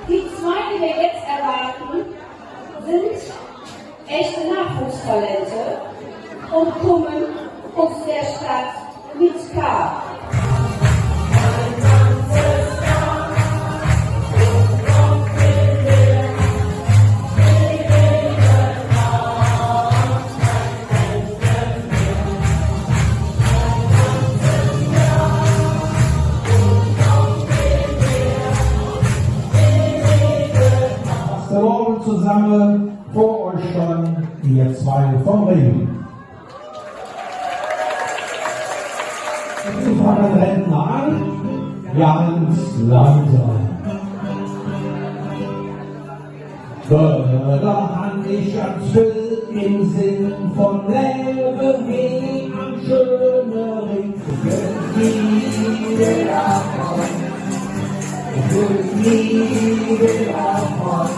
Die zwei, die wir jetzt erwarten, sind echte Nachwuchstalente und kommen aus der Stadt mit K. Zusammen vor euch standen wir zwei vom Ring. Sie fangen Rentner an, ganz langsam. Da han ich ganz viel im Sinn von Leben wie am schönen Ring. Nie wieder von, nie wieder von.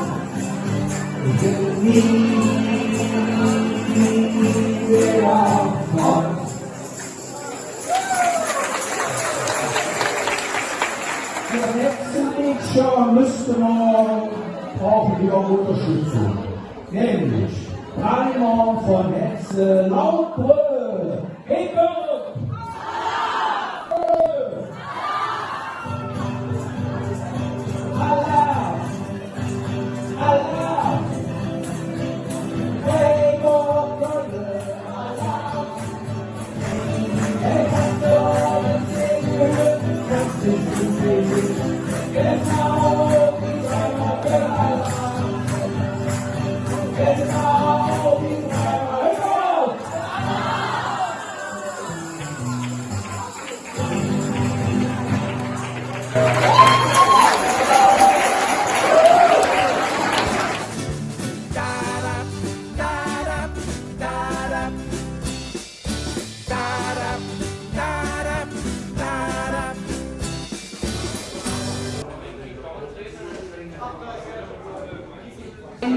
Der letzte Mixer müsste man brauchen wir auch Unterstützung. Nämlich Rainer von Hetze Lautbrö.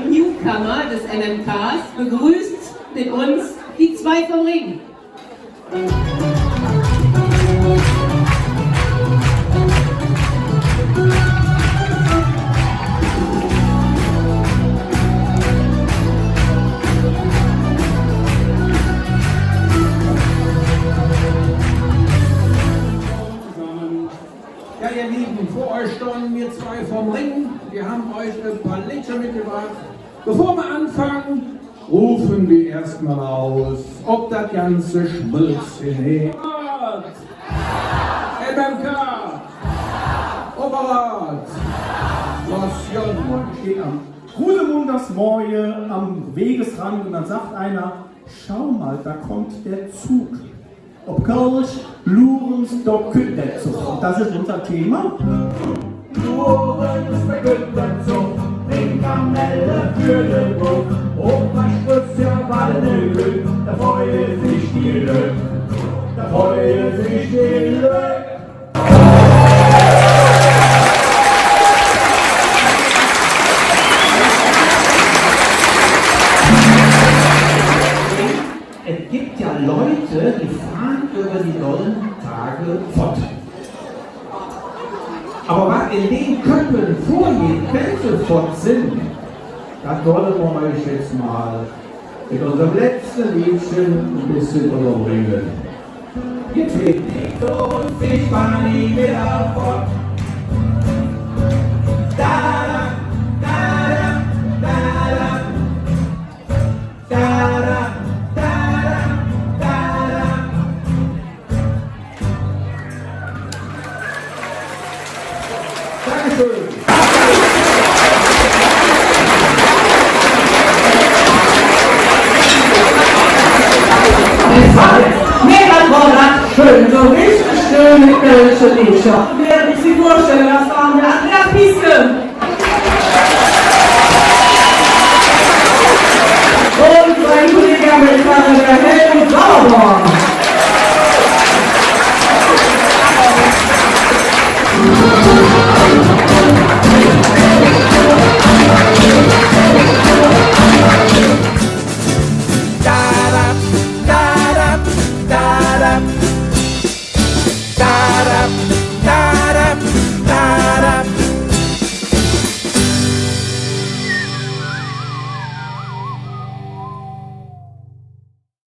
Newcomer des NMKs begrüßt mit uns die zwei vom Ring. Ja, ihr Lieben, vor euch standen wir zwei vom Ring. Wir haben euch ein paar Lieder mitgebracht. Bevor wir anfangen, rufen wir erstmal aus, ob das ganze Schmulzen hat. MMK, Oberrat, was steht am Ruhemund das Moje am Wegesrand und dann sagt einer, schau mal, da kommt der Zug. Ob Kölsch, Lurens, doch kütt der Zug. Und das ist unser Thema. Lurens, der kütt der Zug, den Kamelle für den Buch. Und was stürzt ja Walde, da freue sich die Lück, da freue sich die Lück. Es gibt ja Leute, die fahren über die dollen Tage fort. Aber was in den Köpfen vorgeht, wenn sie fort sind, das wollen wir euch jetzt mal mit unserem letzten Liedchen ein bisschen überbringen. Ihr trägt nicht und ich fahr nie wieder fort. Da, da, da, da, da, da, da. Schön, so richtig schöne kölsche Lieder. Während ich Sie vorstelle, das waren der Andreas Pieske. Und sein Kollege am Gitarre, der Helmut Sauerborn.